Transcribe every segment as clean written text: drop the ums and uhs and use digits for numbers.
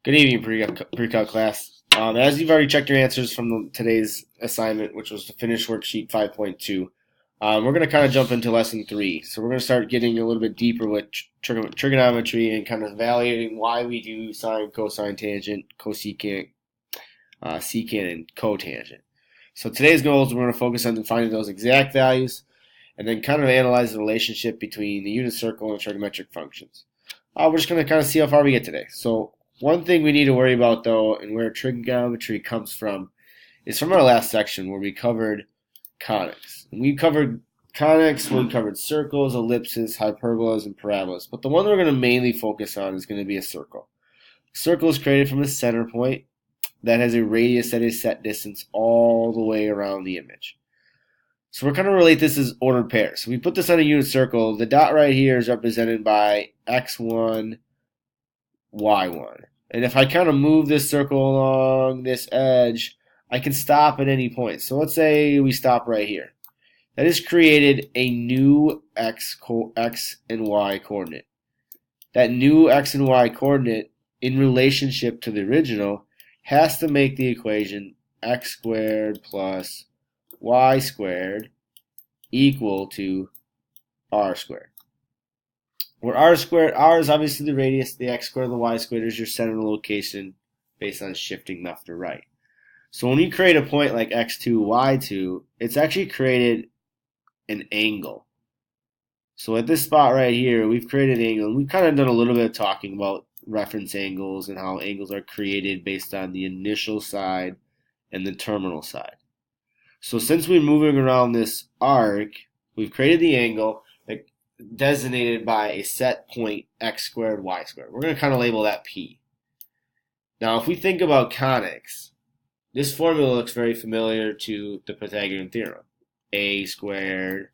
Good evening, pre-calc class. As you've already checked your answers from today's assignment, which was to finish worksheet 5.2, we're going to kind of jump into lesson 3. So we're going to start getting a little bit deeper with trigonometry and kind of evaluating why we do sine, cosine, tangent, cosecant, secant, and cotangent. So today's goals, we're going to focus on finding those exact values and then kind of analyze the relationship between the unit circle and trigonometric functions. We're just going to kind of see how far we get today. So one thing we need to worry about, though, and where trigonometry comes from, is from our last section where we covered conics. We covered conics, we covered circles, ellipses, hyperbolas, and parabolas. But the one we're going to mainly focus on is going to be a circle. A circle is created from a center point that has a radius that is set distance all the way around the image. So we're going to relate this as ordered pairs. So we put this on a unit circle. The dot right here is represented by x1, y1. And if I kind of move this circle along this edge, I can stop at any point. So let's say we stop right here. That has created a new x and y coordinate. That new x and y coordinate in relationship to the original has to make the equation x squared plus y squared equal to r squared. Where r is obviously the radius, the x squared and the y squared is your center location based on shifting left or right. So when you create a point like x2, y2, it's actually created an angle. So at this spot right here, we've created an angle. And we've kind of done a little bit of talking about reference angles and how angles are created based on the initial side and the terminal side. So since we're moving around this arc, we've created the angle designated by a set point x squared, y squared. We're going to kind of label that P. Now, if we think about conics, this formula looks very familiar to the Pythagorean theorem. A squared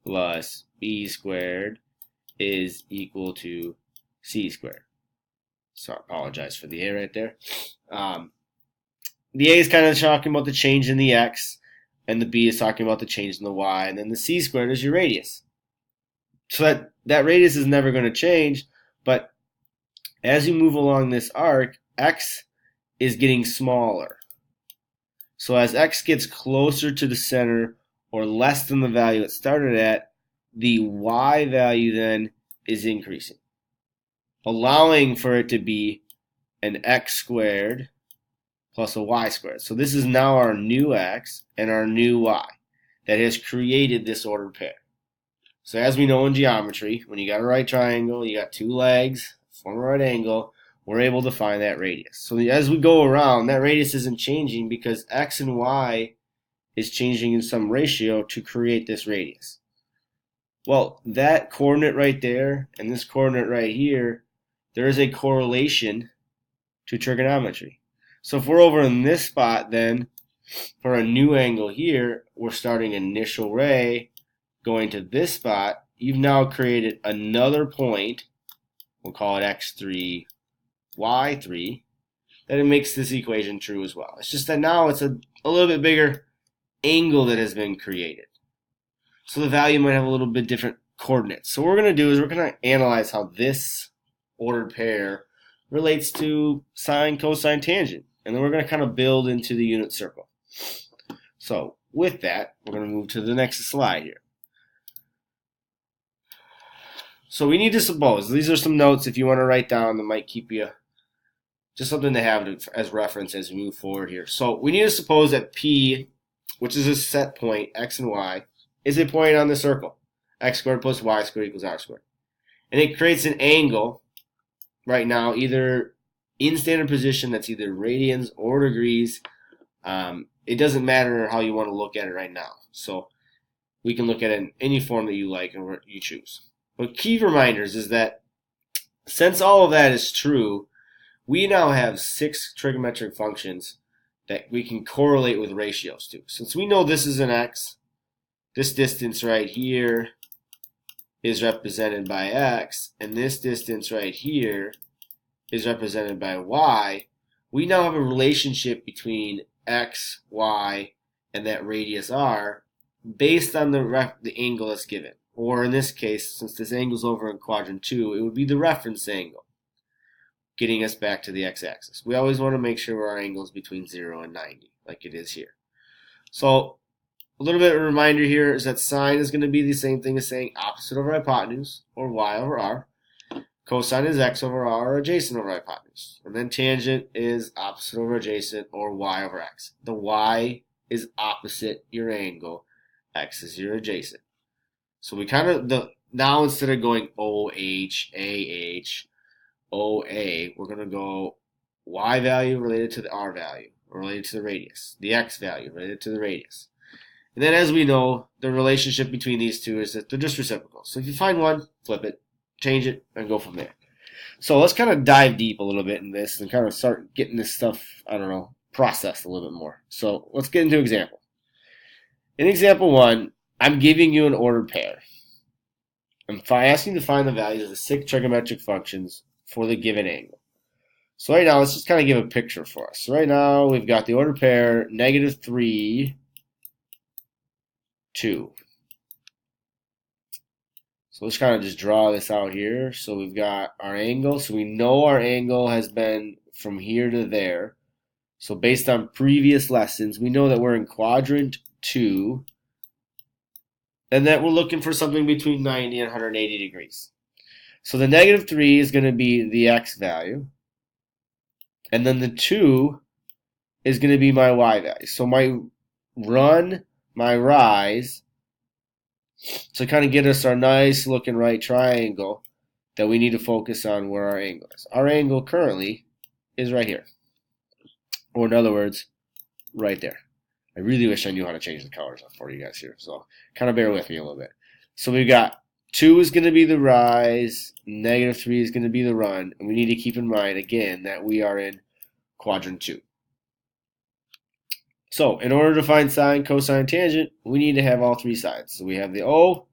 plus B squared is equal to C squared. So I apologize for the A right there. The A is kind of talking about the change in the X, and the B is talking about the change in the Y, and then the C squared is your radius. So that radius is never going to change, but as you move along this arc, x is getting smaller. So as x gets closer to the center or less than the value it started at, the y value then is increasing, allowing for it to be an x squared plus a y squared. So this is now our new x and our new y that has created this ordered pair. So as we know in geometry, when you got a right triangle, you got two legs, form a right angle, we're able to find that radius. So as we go around, that radius isn't changing because x and y is changing in some ratio to create this radius. Well, that coordinate right there and this coordinate right here, there is a correlation to trigonometry. So if we're over in this spot, then for a new angle here, we're starting initial ray going to this spot. You've now created another point, we'll call it x3, y3, that it makes this equation true as well. It's just that now it's a little bit bigger angle that has been created. So the value might have a little bit different coordinates. So what we're going to do is we're going to analyze how this ordered pair relates to sine, cosine, tangent. And then we're going to kind of build into the unit circle. So with that, we're going to move to the next slide here. So we need to suppose, these are some notes if you want to write down that might keep you, just something to have as reference as we move forward here. So we need to suppose that P, which is a set point, x and y, is a point on the circle. X squared plus y squared equals r squared. And it creates an angle right now, either in standard position, that's either radians or degrees. It doesn't matter how you want to look at it right now. So we can look at it in any form that you like and you choose. But key reminders is that since all of that is true, we now have 6 trigonometric functions that we can correlate with ratios to. Since we know this is an x, this distance right here is represented by x, and this distance right here is represented by y, we now have a relationship between x, y, and that radius r based on the angle that's given. Or in this case, since this angle is over in quadrant 2, it would be the reference angle. getting us back to the x-axis. We always want to make sure our angle is between 0 and 90, like it is here. So a little bit of a reminder here is that sine is going to be the same thing as saying opposite over hypotenuse, or y over r. Cosine is x over r, or adjacent over hypotenuse. And then tangent is opposite over adjacent, or y over x. The y is opposite your angle, x is your adjacent. So we kind of, now instead of going OH, AH, OA, we're going to go y value related to the r value, related to the radius. The x value related to the radius. And then as we know, the relationship between these two is that they're just reciprocal. So if you find one, flip it, change it, and go from there. So let's kind of dive deep a little bit in this and kind of start getting this stuff, I don't know, processed a little bit more. So let's get into example. In example 1, I'm giving you an ordered pair. I'm asking you to find the values of the 6 trigonometric functions for the given angle. So right now, let's just kind of give a picture for us. So right now, we've got the ordered pair, -3, 2. So let's kind of just draw this out here. So we've got our angle. So we know our angle has been from here to there. So based on previous lessons, we know that we're in quadrant 2 and that we're looking for something between 90 and 180 degrees. So the -3 is going to be the x value. And then the 2 is going to be my y value. So my rise, to kind of get us our nice looking right triangle that we need to focus on where our angle is. Our angle currently is right here. Or in other words, right there. I really wish I knew how to change the colors up for you guys here. So kind of bear with me a little bit. So we've got 2 is going to be the rise, -3 is going to be the run, and we need to keep in mind, again, that we are in quadrant 2. So in order to find sine, cosine, tangent, we need to have all 3 sides. So we have the O,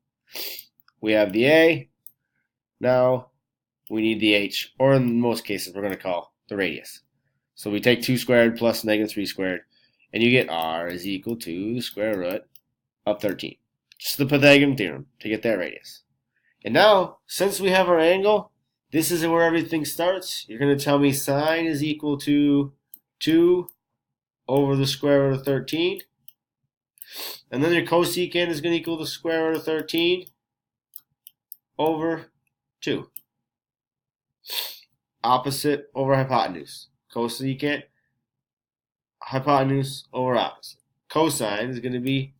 we have the A, now we need the H, or in most cases we're going to call the radius. So we take 2 squared plus -3 squared, and you get r is equal to the square root of 13. Just the Pythagorean theorem to get that radius. And now, since we have our angle, this is where everything starts. You're going to tell me sine is equal to 2 over the square root of 13. And then your cosecant is going to equal the square root of 13 over 2. Opposite over hypotenuse. Cosecant, hypotenuse over opposite. Cosine is going to be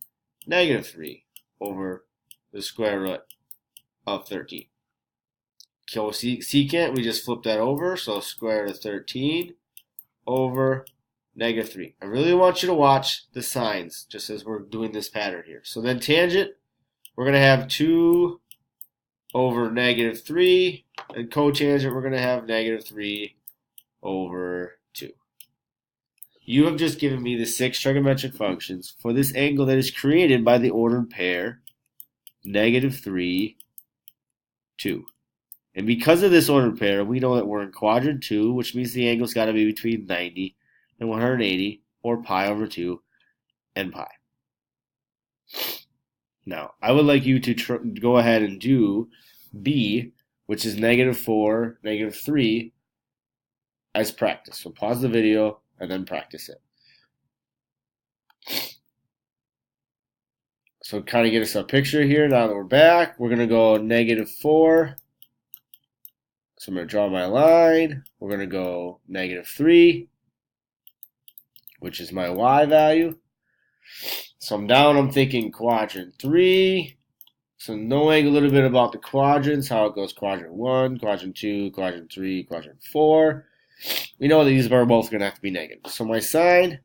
-3 over the square root of 13. Cosecant, we just flip that over, so square root of 13 over -3. I really want you to watch the signs just as we're doing this pattern here. So then tangent, we're going to have 2 over -3, and cotangent, we're going to have -3 over 2. You have just given me the 6 trigonometric functions for this angle that is created by the ordered pair -3, 2. And because of this ordered pair, we know that we're in quadrant 2, which means the angle's got to be between 90 and 180, or pi over 2 and pi. Now, I would like you to go ahead and do B, which is -4, -3, as practice. So pause the video and then practice it. So kind of get us a picture here. Now that we're back, we're going to go -4. So I'm going to draw my line. We're going to go -3, which is my y value. So I'm down, I'm thinking quadrant 3. So knowing a little bit about the quadrants, how it goes quadrant 1, quadrant 2, quadrant 3, quadrant 4. We know that these are both going to have to be negative. So my sine,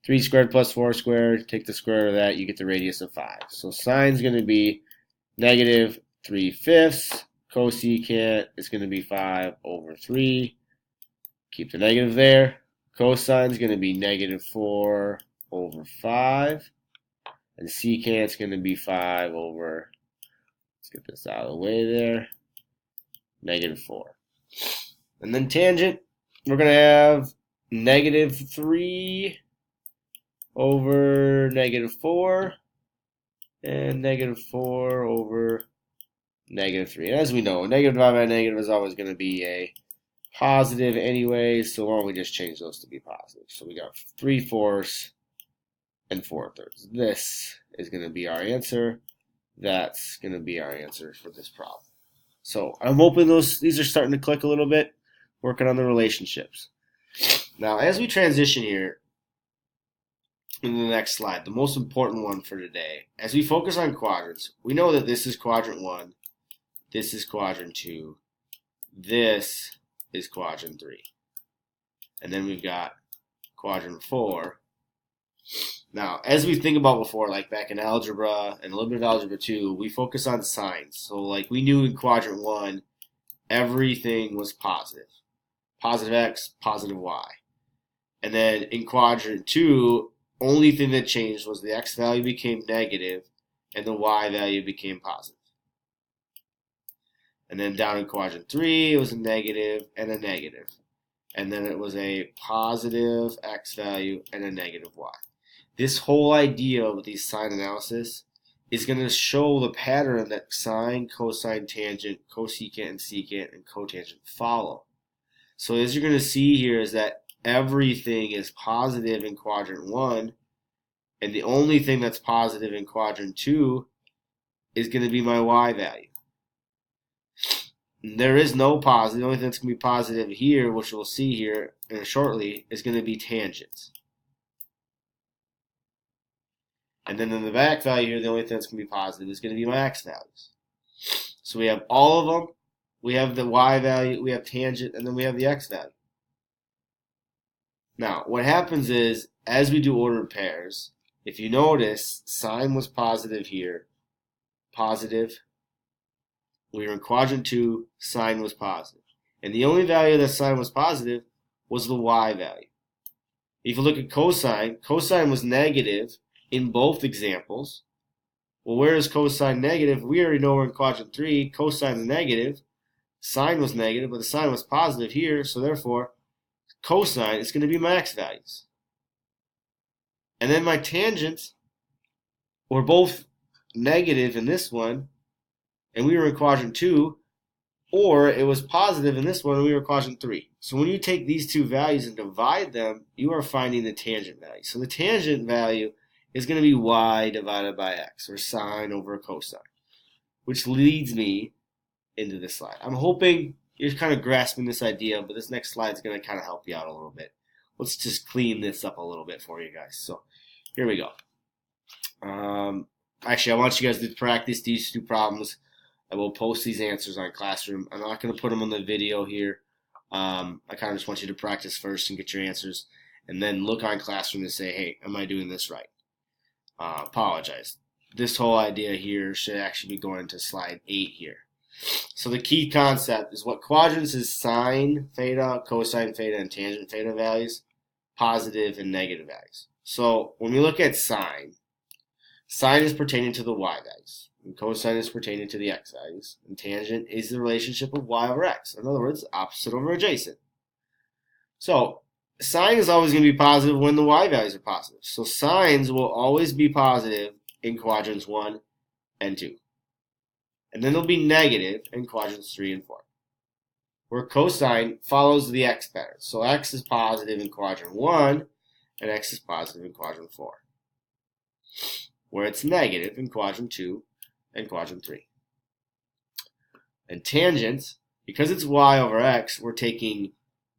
3 squared plus 4 squared, take the square root of that, you get the radius of 5. So sine's going to be -3/5. Cosecant is going to be 5 over 3. Keep the negative there. Cosine is going to be -4 over 5. And secant is going to be 5 over, let's get this out of the way there, -4. And then tangent, we're going to have -3 over -4 and -4 over -3. And as we know, negative divided by negative is always going to be a positive anyway, so why don't we just change those to be positive? So we got 3/4 and 4/3. This is going to be our answer. That's going to be our answer for this problem. So I'm hoping these are starting to click a little bit, working on the relationships. Now, as we transition here in the next slide, the most important one for today, as we focus on quadrants, we know that this is quadrant 1, this is quadrant 2, this is quadrant 3. And then we've got quadrant 4. Now, as we think about before, like back in algebra and a little bit of algebra 2, we focus on signs. So like we knew in quadrant 1, everything was positive. Positive x, positive y. And then in quadrant 2, only thing that changed was the x value became negative and the y value became positive. And then down in quadrant 3, it was a negative and a negative. And then it was a positive x value and a negative y. This whole idea with these sign analysis is going to show the pattern that sine, cosine, tangent, cosecant, and secant, and cotangent follow. So as you're going to see here is that everything is positive in quadrant 1, and the only thing that's positive in quadrant 2 is going to be my y value. There is no positive. The only thing that's going to be positive here, which we'll see here shortly, is going to be tangents. And then in the back value here, the only thing that's going to be positive is going to be my x values. So we have all of them. We have the y value, we have tangent, and then we have the x value. Now, what happens is, as we do ordered pairs, if you notice, sine was positive here, positive. We were in quadrant 2, sine was positive. And the only value that sine was positive was the y value. If you look at cosine, cosine was negative in both examples. Well, where is cosine negative? We already know we're in quadrant 3. Cosine is negative. Sine was negative, but the sine was positive here, so therefore, cosine is going to be my x values. And then my tangents were both negative in this one, and we were in quadrant 2, or it was positive in this one, and we were in quadrant 3. So when you take these two values and divide them, you are finding the tangent value. So the tangent value is going to be y divided by x, or sine over cosine, which leads me into this slide. I'm hoping you're kind of grasping this idea, but this next slide is going to kind of help you out a little bit. Let's just clean this up a little bit for you guys. So here we go. Actually, I want you guys to practice these two problems. I will post these answers on Classroom. I'm not going to put them on the video here. I kind of just want you to practice first and get your answers, and then look on Classroom and say, hey, am I doing this right? Apologize. This whole idea here should actually be going to slide 8 here. So the key concept is what quadrants is sine theta, cosine theta, and tangent theta values, positive and negative values. So when we look at sine, sine is pertaining to the y values, and cosine is pertaining to the x values, and tangent is the relationship of y over x. In other words, opposite over adjacent. So sine is always going to be positive when the y values are positive. So sines will always be positive in quadrants 1 and 2. And then they'll be negative in quadrants 3 and 4. Where cosine follows the x pattern. So x is positive in quadrant 1, and x is positive in quadrant 4. Where it's negative in quadrant 2 and quadrant 3. And tangents, because it's y over x, we're taking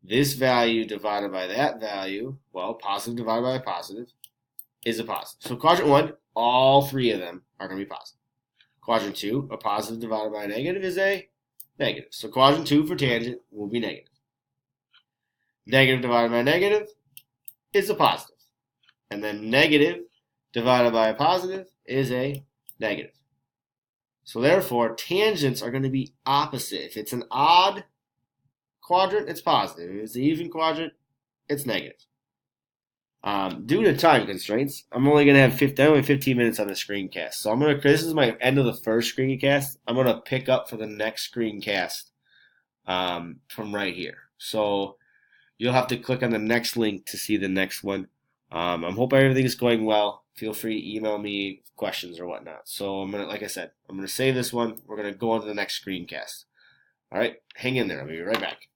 this value divided by that value. Well, positive divided by positive is a positive. So quadrant 1, all three of them are going to be positive. Quadrant 2, a positive divided by a negative is a negative. So quadrant 2 for tangent will be negative. Negative divided by negative is a positive. And then negative divided by a positive is a negative. So therefore, tangents are going to be opposite. If it's an odd quadrant, it's positive. If it's an even quadrant, it's negative. Due to time constraints, I'm only going to have 15 minutes on the screencast. So this is my end of the first screencast. I'm going to pick up for the next screencast from right here. So you'll have to click on the next link to see the next one. I'm hoping everything is going well. Feel free to email me questions or whatnot. So like I said, I'm going to save this one. We're going to go on to the next screencast. All right, hang in there. I'll be right back.